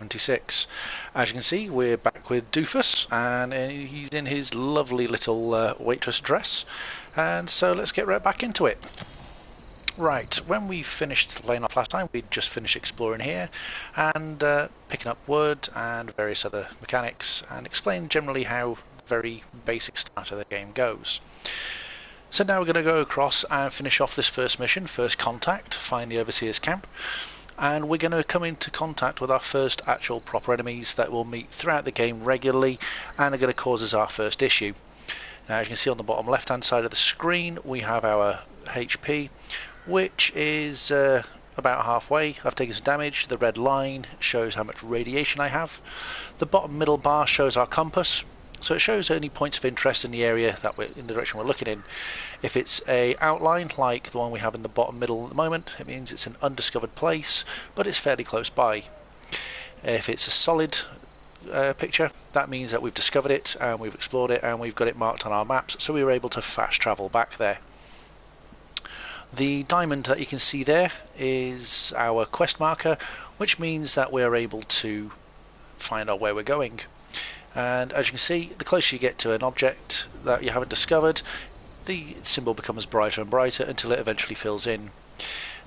76. As you can see, we're back with Doofus, and he's in his lovely little waitress dress, and so let's get right back into it. Right, when we finished laying off last time, we'd just finished exploring here and picking up wood and various other mechanics, and explain generally how the very basic start of the game goes. So now we're going to go across and finish off this first mission, First Contact, find the Overseer's camp, and we're going to come into contact with our first actual proper enemies that will meet throughout the game regularly and are going to cause us our first issue. Now, as you can see on the bottom left hand side of the screen, we have our HP, which is about halfway. I've taken some damage. The red line shows how much radiation I have. The bottom middle bar shows our compass, so it shows any points of interest in the area that we're in, the direction we're looking in. If it's a outline like the one we have in the bottom middle at the moment, it means it's an undiscovered place, but it's fairly close by. If it's a solid picture, that means that we've discovered it and we've explored it and we've got it marked on our maps, so we were able to fast travel back there. The diamond that you can see there is our quest marker, which means that we're able to find out where we're going. And as you can see, the closer you get to an object that you haven't discovered, the symbol becomes brighter and brighter until it eventually fills in.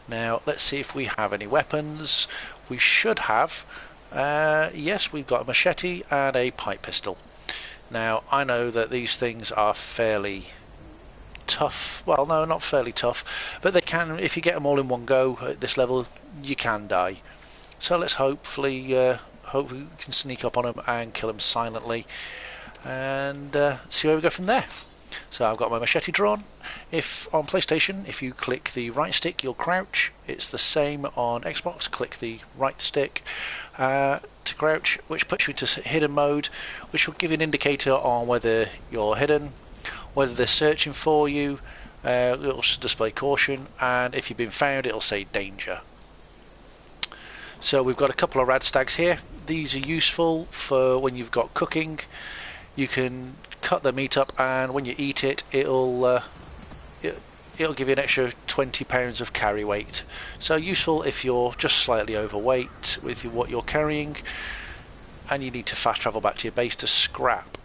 Now let's see if we have any weapons. We should have. Yes, we've got a machete and a pipe pistol. Now I know that these things are fairly tough. Well, no, not fairly tough, but they can, if you get them all in one go at this level, you can die. So let's hopefully hope we can sneak up on them and kill them silently and see where we go from there. So I've got my machete drawn. If on PlayStation, if you click the right stick, you'll crouch. It's the same on Xbox. Click the right stick to crouch, which puts you into hidden mode, which will give you an indicator on whether you're hidden, whether they're searching for you. It'll display caution, and if you've been found, it'll say danger. So we've got a couple of rad stags here. These are useful for when you've got cooking. You can cut the meat up, and when you eat it, it'll give you an extra 20 pounds of carry weight. So useful if you're just slightly overweight with what you're carrying and you need to fast travel back to your base to scrap.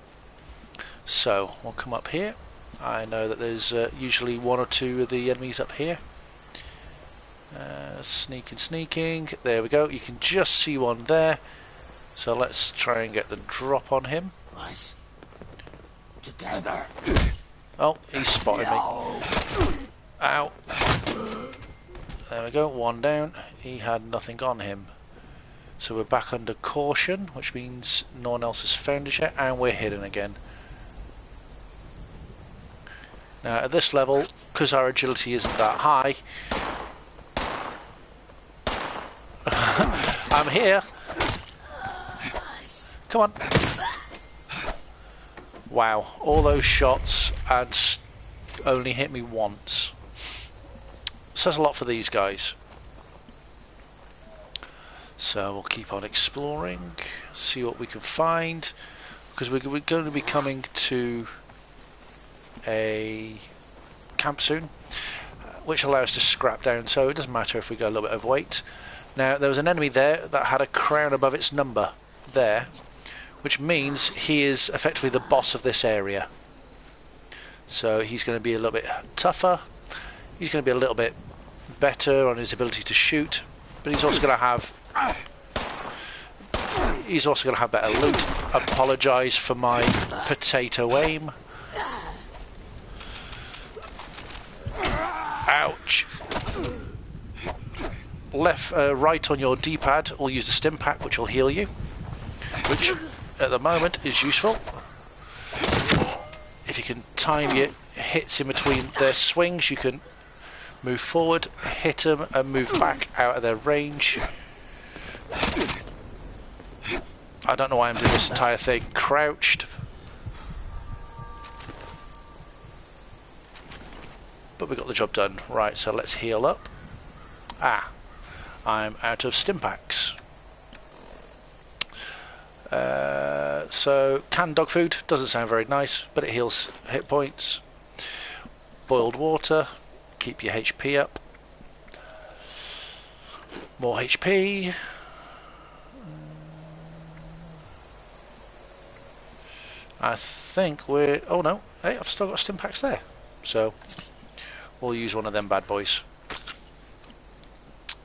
So we'll come up here. I know that there's usually one or two of the enemies up here. Sneaking. There we go. You can just see one there. So let's try and get the drop on him. Us together. Oh, he's spotted me. Ow. There we go. One down. He had nothing on him. So we're back under caution, which means no one else has found us yet, and we're hidden again. Now at this level, because our agility isn't that high, I'm here. Come on. Wow, all those shots and only hit me once. Says a lot for these guys. So we'll keep on exploring, see what we can find, because we're going to be coming to a camp soon, which allows us to scrap down, so it doesn't matter if we go a little bit overweight. Now there was an enemy there that had a crown above its number there, which means he is effectively the boss of this area. So he's going to be a little bit tougher, he's going to be a little bit better on his ability to shoot, but he's also going to have better loot. Apologise for my potato aim. Ouch. Right on your D-pad, we'll use the stim pack, which will heal you, which at the moment is useful. If you can time your hits in between their swings, you can move forward, hit them, and move back out of their range. I don't know why I'm doing this entire thing crouched, but we got the job done. Right, so let's heal up. I'm out of stim packs. So canned dog food doesn't sound very nice, but it heals hit points. Boiled water, keep your HP up. More HP. I think we're... Oh no, hey, I've still got stim packs there. So we'll use one of them bad boys.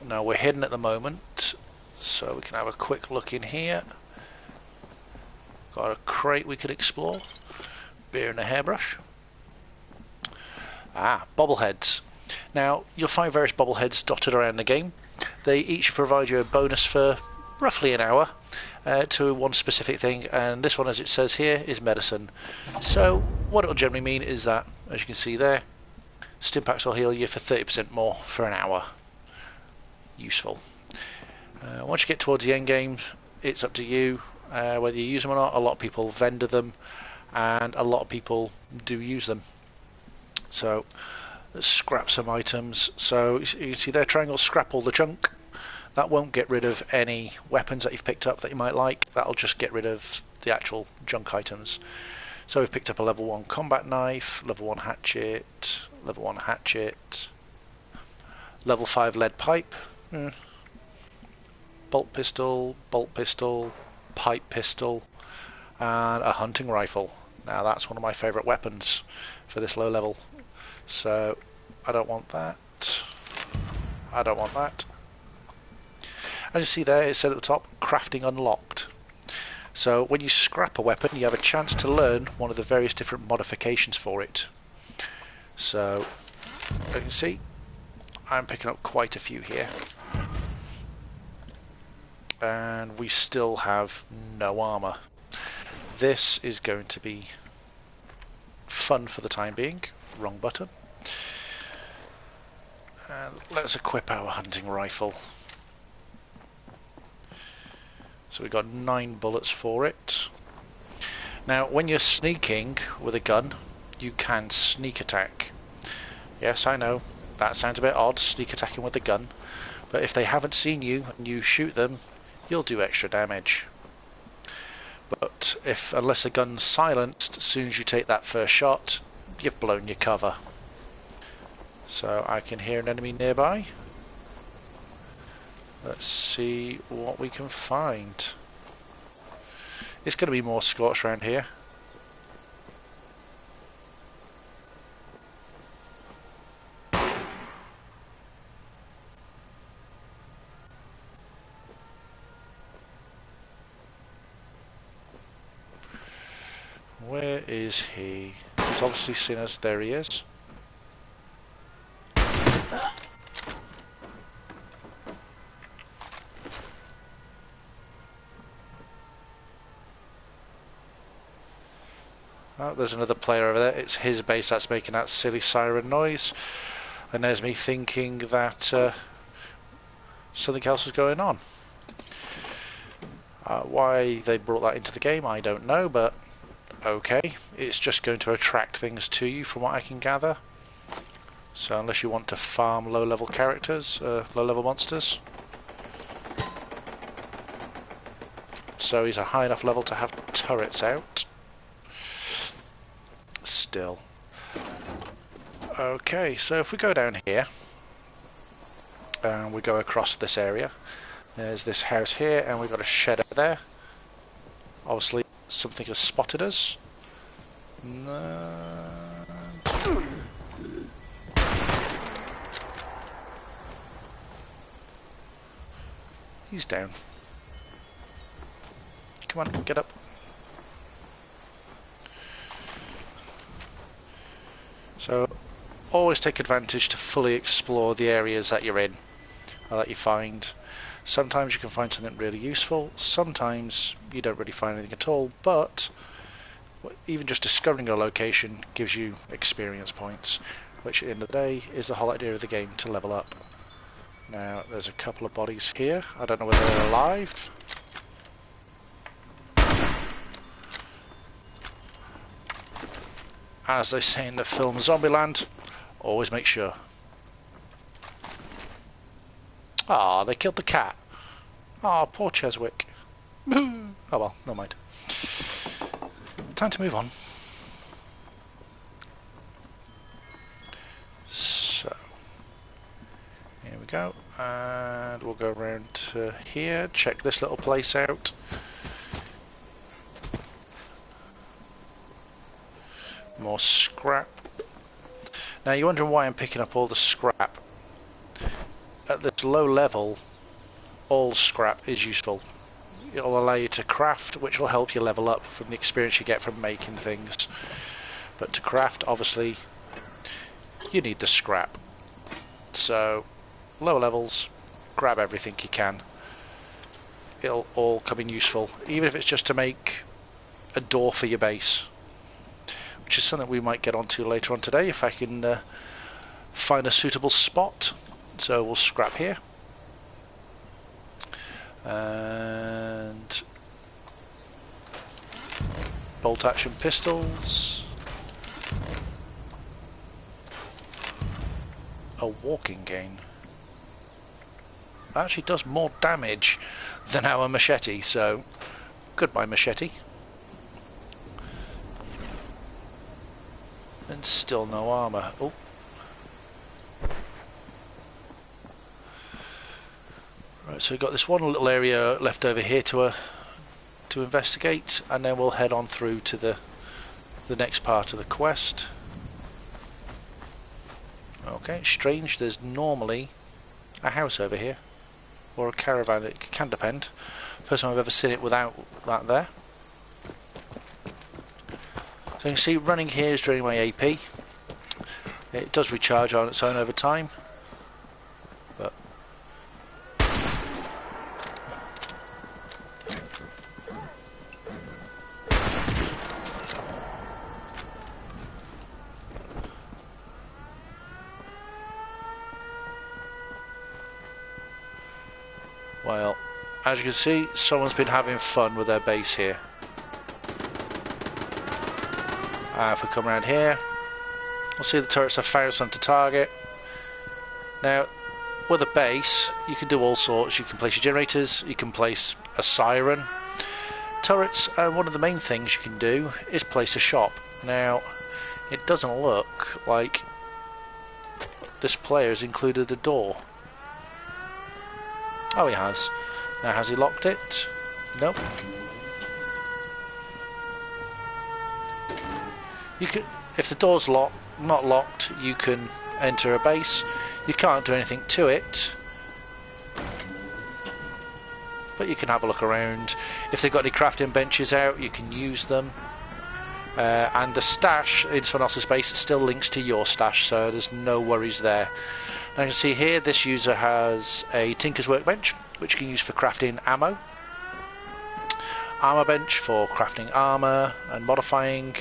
Now we're hidden at the moment, so we can have a quick look in here. Got a crate we could explore. Beer and a hairbrush. Ah, bobbleheads. Now you'll find various bobbleheads dotted around the game. They each provide you a bonus for roughly an hour to one specific thing, and this one, as it says here, is medicine. So what it'll generally mean is that, as you can see there, stim packs will heal you for 30% more for an hour. Useful. Once you get towards the end game, it's up to you whether you use them or not. A lot of people vendor them, and a lot of people do use them. So let's scrap some items. So you can see there, triangle, scrap all the junk. That won't get rid of any weapons that you've picked up that you might like. That'll just get rid of the actual junk items. So we've picked up a level 1 combat knife, level 1 hatchet, level 1 hatchet, level 5 lead pipe, bolt pistol, pipe pistol, and a hunting rifle. Now that's one of my favourite weapons for this low level. So I don't want that. I don't want that. As you see there, it said at the top, crafting unlocked. So when you scrap a weapon, you have a chance to learn one of the various different modifications for it. So as you can see, I'm picking up quite a few here. And we still have no armour. This is going to be fun for the time being. Wrong button. And let's equip our hunting rifle. So we've got 9 bullets for it. Now when you're sneaking with a gun, you can sneak attack. Yes, I know, that sounds a bit odd, sneak attacking with a gun, but if they haven't seen you and you shoot them, you'll do extra damage. But unless the gun's silenced, as soon as you take that first shot, you've blown your cover. So I can hear an enemy nearby. Let's see what we can find. It's going to be more Scorch around here. Where is he? He's obviously seen us. There he is. Oh, there's another player over there. It's his base that's making that silly siren noise. And there's me thinking that something else was going on. Why they brought that into the game, I don't know, but okay. It's just going to attract things to you from what I can gather. So unless you want to farm low-level characters, low-level monsters. So he's a high enough level to have turrets out. Still. Okay, so if we go down here and we go across this area, there's this house here and we've got a shed over there. Obviously something has spotted us. He's down. Come on, get up. So always take advantage to fully explore the areas that you're in, or that you find. Sometimes you can find something really useful, sometimes you don't really find anything at all, but even just discovering a location gives you experience points, which at the end of the day is the whole idea of the game, to level up. Now there's a couple of bodies here, I don't know whether they're alive. As they say in the film Zombieland, always make sure. Ah, they killed the cat. Ah, poor Cheswick. Oh well, never mind. Time to move on. So, here we go. And we'll go around to here, check this little place out. More scrap. Now you're wondering why I'm picking up all the scrap. At this low level, all scrap is useful. It'll allow you to craft, which will help you level up from the experience you get from making things. But to craft, obviously, you need the scrap. So, lower levels, grab everything you can. It'll all come in useful, even if it's just to make a door for your base, which is something we might get onto later on today if I can find a suitable spot. So we'll scrap here. And bolt action pistols. A walking cane. Actually does more damage than our machete, so goodbye machete. And still no armor. Oh. Right, so we've got this one little area left over here to investigate, and then we'll head on through to the next part of the quest. Okay, strange, there's normally a house over here, or a caravan, it can depend. First time I've ever seen it without that there. So you can see running here is draining my AP. It does recharge on its own over time. But well, as you can see, someone's been having fun with their base here. If we come around here, we'll see the turrets have found something to target. Now, with a base, you can do all sorts. You can place your generators, you can place a siren. Turrets, one of the main things you can do is place a shop. Now, it doesn't look like this player has included a door. Oh, he has. Now, has he locked it? Nope. You can, if the door's not locked, you can enter a base. You can't do anything to it, but you can have a look around. If they've got any crafting benches out, you can use them. And the stash in someone else's base still links to your stash, so there's no worries there. Now you can see here, this user has a Tinker's Workbench, which you can use for crafting ammo. Armor bench for crafting armor and modifying.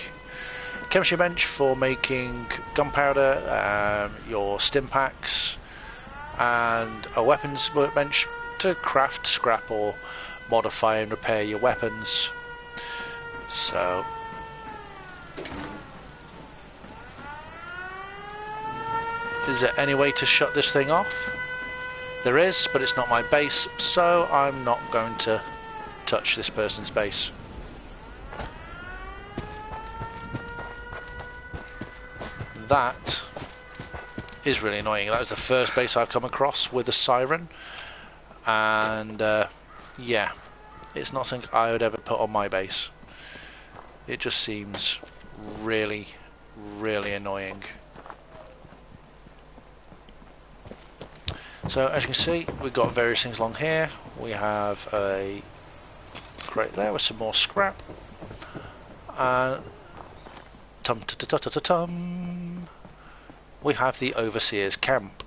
Chemistry bench for making gunpowder, your stim packs, and a weapons workbench to craft, scrap, or modify and repair your weapons. So, is there any way to shut this thing off? There is, but it's not my base, so I'm not going to touch this person's base. That is really annoying. That was the first base I've come across with a siren, and yeah, it's not something I would ever put on my base. It just seems really, really annoying. So as you can see, we've got various things along here. We have a crate there with some more scrap. We have the Overseer's camp.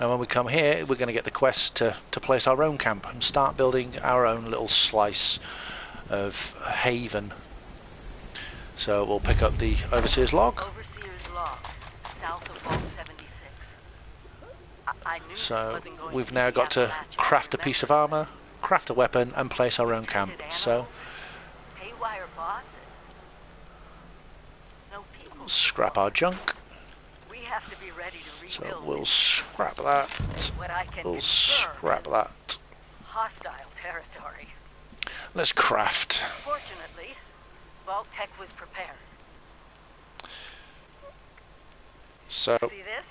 Now when we come here, we're going to get the quest to place our own camp and start building our own little slice of haven. So we'll pick up the Overseer's log. Overseer's log, south of Vault 76. I knew So we've now got to craft a piece of armor, craft a weapon, and place our own camp. So haywire bots, no people. scrap our junk. We have to be ready to rebuild. So we'll scrap that. What I can We'll discern scrap that. hostile territory. Let's craft. Fortunately, Vault Tech was prepared. So, See this?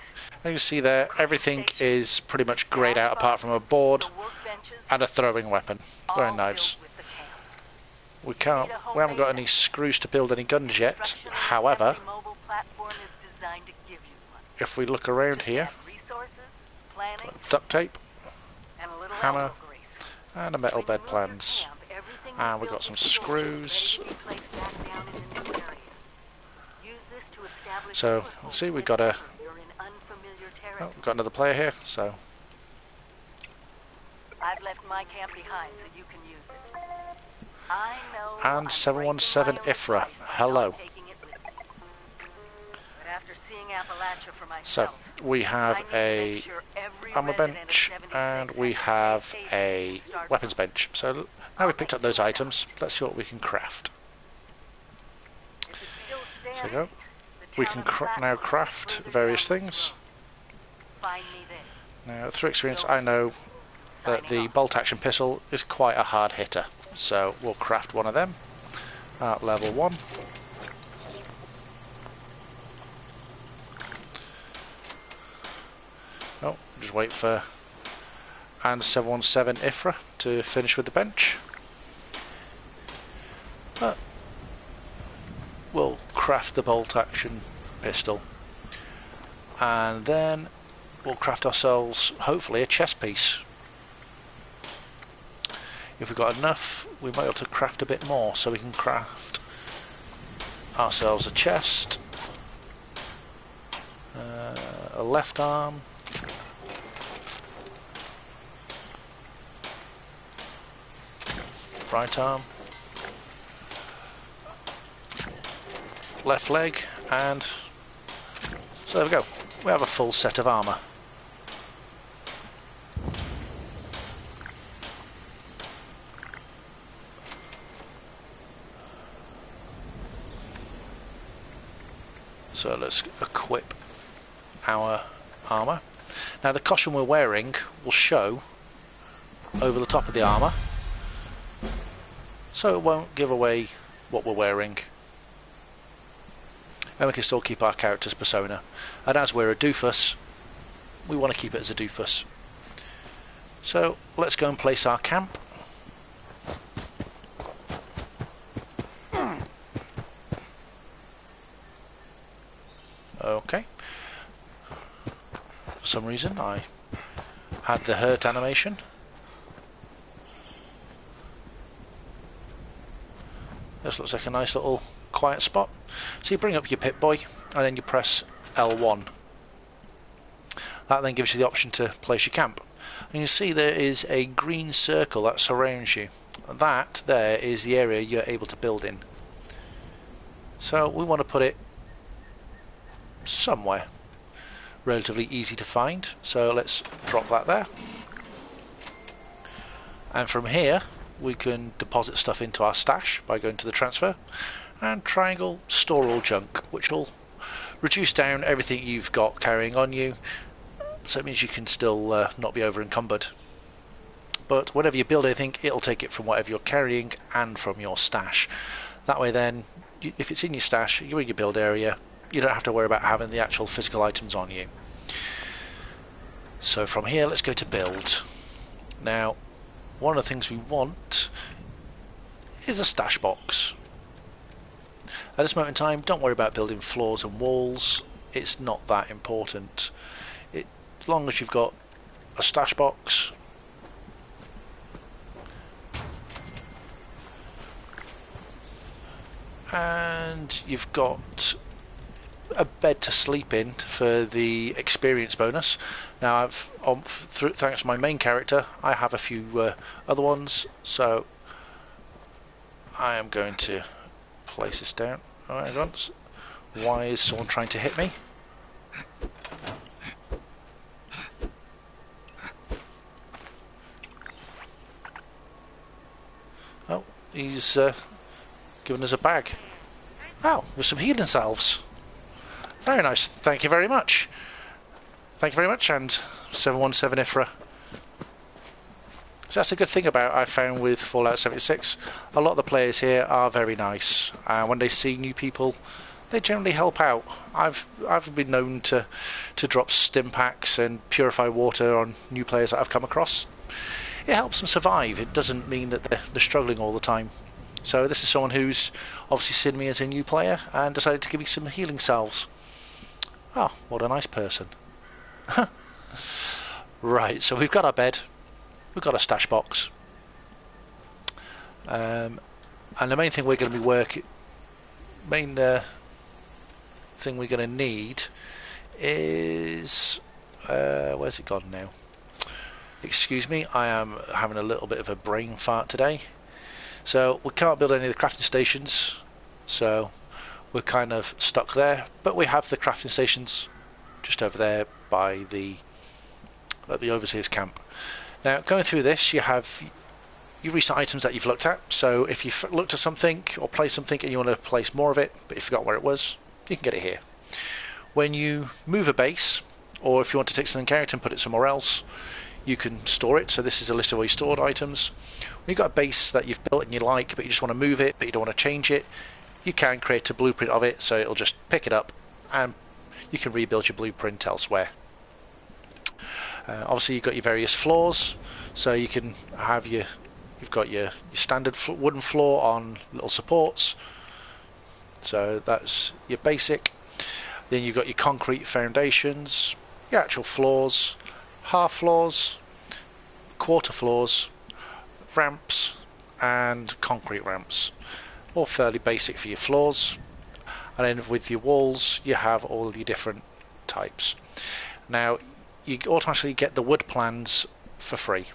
as you can see there, everything is pretty much greyed out apart from a board The workbenches, and a throwing weapon, all throwing knives. filled with the camp. We haven't got any screws to build any guns yet. However, Every mobile platform is designed to give you one. if we look around Just here, add resources, planning, duct tape, and a little hammer, elbow grease. and a metal When you bed move your plans. camp, everything you And we've built got some is stored, screws. ready to be placed back down in a new area. Use this to establish a So, foothold see, we've got a... whenever you're in unfamiliar Oh, territory. we've got another player here, so... I've left my camp behind so you can use it. I know And I'm 717 breaking my own Ifra. advice by Hello. not taking it with me. But after seeing Appalachia for So, myself, we have I need to a make sure every armor resident of bench 76 and we has have safe a haven to start weapons from. bench. So now we've picked up those items, let's see what we can craft. If it's still So standing, go. the We town can of now Flatwoods is craft further various down this things. road. Find me there. Now, through experience, I know that Signing the off. bolt action pistol is quite a hard hitter. So we'll craft one of them at level 1. Oh, just wait for and 717 Ifra to finish with the bench. But we'll craft the bolt action pistol and then we'll craft ourselves hopefully a chest piece. If we've got enough, we might be able to craft a bit more, so we can craft ourselves a chest, a left arm, right arm, left leg, and so there we go. We have a full set of armour. So let's equip our armour. Now the costume we're wearing will show over the top of the armour, so it won't give away what we're wearing. And we can still keep our character's persona. And as we're a doofus, we want to keep it as a doofus. So let's go and place our camp. Okay. For some reason I had the hurt animation. This looks like a nice little quiet spot. So you bring up your Pip-Boy and then you press L1. That then gives you the option to place your camp. And you see there is a green circle that surrounds you. That there is the area you're able to build in. So we want to put it somewhere relatively easy to find, so let's drop that there, and from here we can deposit stuff into our stash by going to the transfer and triangle store all junk, which will reduce down everything you've got carrying on you, so it means you can still not be over encumbered. But whenever you build anything, it'll take it from whatever you're carrying and from your stash. That way then, if it's in your stash, you're in your build area, you don't have to worry about having the actual physical items on you. So from here, let's go to build. Now, one of the things we want is a stash box. At this moment in time, don't worry about building floors and walls. It's not that important. As long as you've got a stash box, and you've got a bed to sleep in for the experience bonus. Now thanks to my main character, I have a few other ones, so I am going to place this down. Oh, hang on. Why is someone trying to hit me? Oh, he's given us a bag. Oh, with some healing salves. Very nice, thank you very much. Thank you very much, and 717 Ifra. So that's a good thing about I found with Fallout 76. A lot of the players here are very nice. When they see new people, they generally help out. I've been known to drop stim packs and purify water on new players that I've come across. It helps them survive. It doesn't mean that they're struggling all the time. So this is someone who's obviously seen me as a new player and decided to give me some healing salves. Oh, what a nice person. Right, so we've got our bed, we've got a stash box, and the main thing we're going to be thing we're going to need is where's it gone now? Excuse me, I am having a little bit of a brain fart today. So we can't build any of the crafting stations, so we're kind of stuck there. But we have the crafting stations just over there by at the overseer's camp. Now, going through this, you have your recent items that you've looked at. So if you've looked at something or placed something and you want to place more of it, but you forgot where it was, you can get it here. When you move a base, or if you want to take something out and put it somewhere else, you can store it. So this is a list of all your stored items. When you've got a base that you've built and you like, but you just want to move it, but you don't want to change it, you can create a blueprint of it, so it'll just pick it up and you can rebuild your blueprint elsewhere. Obviously you've got your various floors, so you can have you've got your standard wooden floor on little supports, so that's your basic. Then you've got your concrete foundations, your actual floors, half floors, quarter floors, ramps and concrete ramps, all fairly basic for your floors. And then with your walls you have all your different types. Now you automatically get the wood plans for free.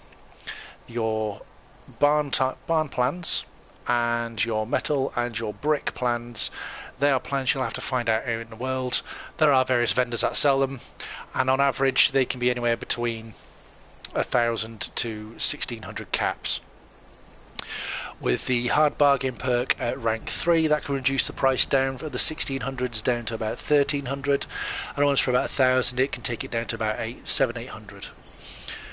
Your barn plans and your metal and your brick plans, they are plans you'll have to find out in the world. There are various vendors that sell them, and on average they can be anywhere between 1,000 to 1,600 caps. With the hard bargain perk at rank 3, that can reduce the price down from the 1,600s down to about 1,300, and once for about 1,000 it can take it down to about 700-800.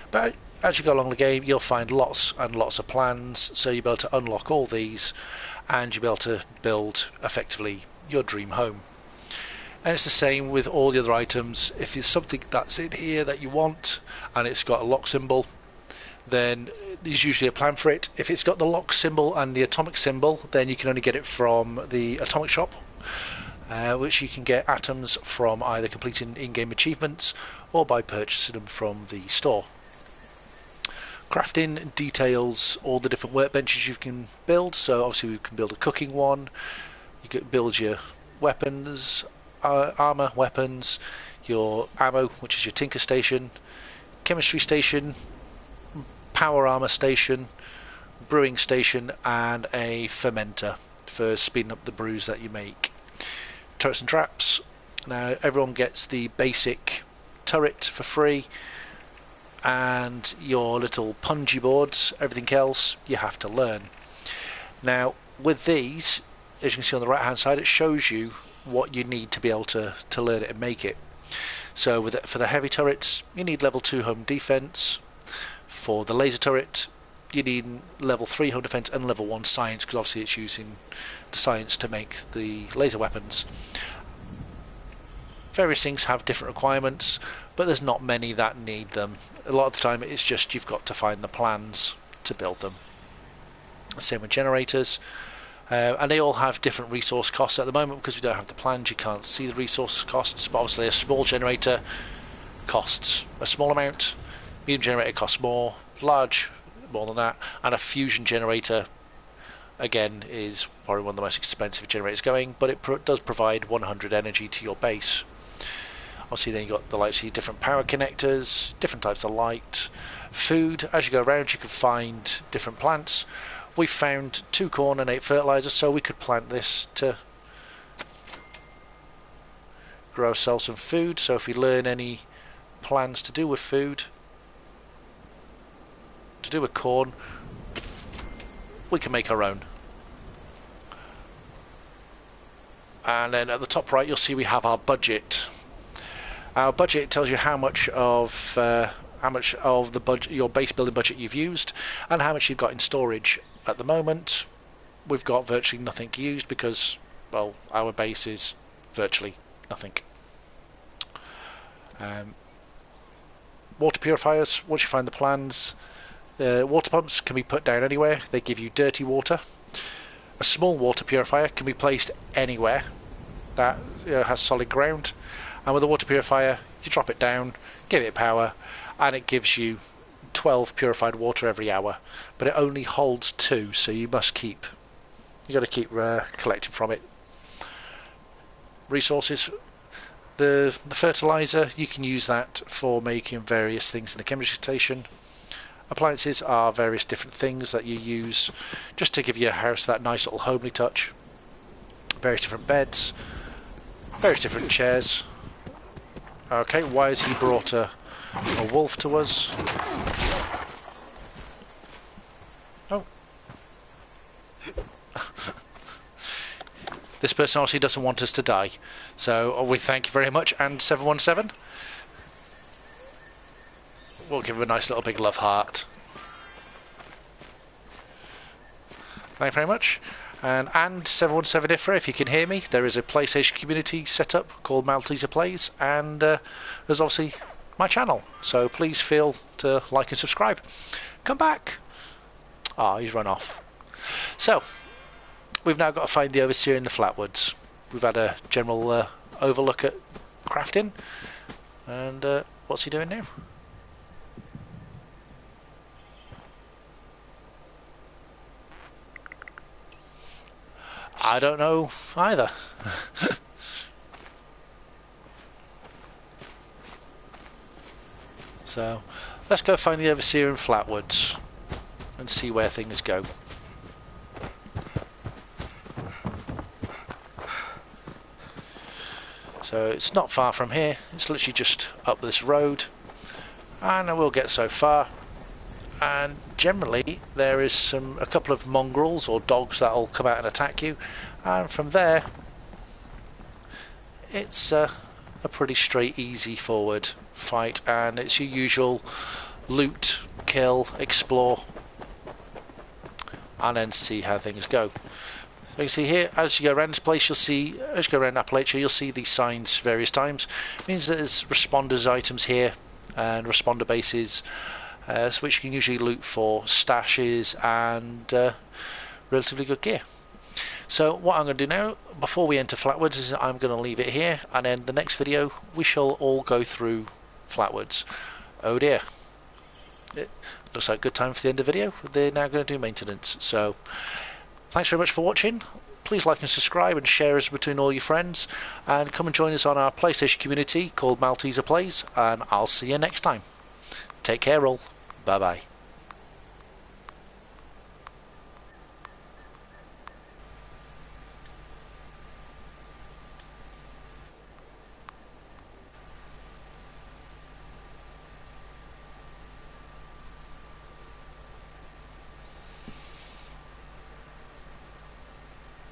But as you go along the game you'll find lots and lots of plans, so you'll be able to unlock all these and you'll be able to build effectively your dream home. And it's the same with all the other items. If there's something that's in here that you want and it's got a lock symbol, then there's usually a plan for it. If it's got the lock symbol and the atomic symbol, then you can only get it from the atomic shop, which you can get atoms from either completing in-game achievements or by purchasing them from the store. Crafting details all the different workbenches you can build, so obviously we can build a cooking one, you can build your weapons, armour, weapons, your ammo, which is your tinker station, chemistry station, power armor station, brewing station, and a fermenter for speeding up the brews that you make. Turrets and traps. Now everyone gets the basic turret for free, and your little punji boards. Everything else you have to learn. Now with these, as you can see on the right hand side, it shows you what you need to be able to learn it and make it. So for the heavy turrets you need level 2 home defense. For the laser turret you need level 3 home defense and level 1 science, because obviously it's using the science to make the laser weapons. Various things have different requirements, but there's not many that need them. A lot of the time it's just you've got to find the plans to build them. Same with generators, and they all have different resource costs at the moment. Because we don't have the plans, you can't see the resource costs, but obviously a small generator costs a small amount, medium generator costs more, large more than that, and a fusion generator again is probably one of the most expensive generators going, but it does provide 100 energy to your base. Obviously then you've got the likes of your different power connectors, different types of light, food. As you go around you can find different plants. We found 2 corn and 8 fertilizer, so we could plant this to grow ourselves some food. So if we learn any plans to do with food, to do with corn, we can make our own. And then at the top right you'll see we have our budget. Our budget tells you how much of the budget, your base building budget, you've used, and how much you've got in storage. At the moment we've got virtually nothing used because, well, our base is virtually nothing. Water purifiers, once you find the plans, water pumps can be put down anywhere. They give you dirty water. A small water purifier can be placed anywhere that has solid ground, and with a water purifier you drop it down, give it power, and it gives you 12 purified water every hour, but it only holds 2, so you got to keep collecting from it. Resources, the fertilizer, you can use that for making various things in the chemistry station. Appliances are various different things that you use just to give your house that nice little homely touch. Various different beds, various different chairs. Okay, why has he brought a wolf to us? Oh. This person obviously doesn't want us to die. So we thank you very much, and 717. We'll give him a nice little big love heart. Thank you very much. And 717 Ifra, if you can hear me, there is a PlayStation community set up called MALteesar Plays, and there's obviously my channel. So please feel to like and subscribe. Come back. Ah, he's run off. So we've now got to find the Overseer in the Flatwoods. We've had a general overlook at crafting, and what's he doing now? I don't know either. So let's go find the Overseer in Flatwoods and see where things go. So it's not far from here, it's literally just up this road, and I will get so far. And generally there is a couple of mongrels or dogs that will come out and attack you, and from there it's a pretty straight, easy forward fight, and it's your usual loot, kill, explore, and then see how things go. So you can see here, as you go around this place, you'll see, as you go around Appalachia, you'll see these signs various times. It means that there's responders items here and responder bases, which you can usually loot for stashes and relatively good gear. So what I'm going to do now, before we enter Flatwoods, is I'm going to leave it here, and then the next video we shall all go through Flatwoods. Oh dear. It looks like a good time for the end of the video. They're now going to do maintenance. So thanks very much for watching. Please like and subscribe and share us between all your friends, and come and join us on our PlayStation community called MALteesar Plays, and I'll see you next time. Take care all. Bye bye.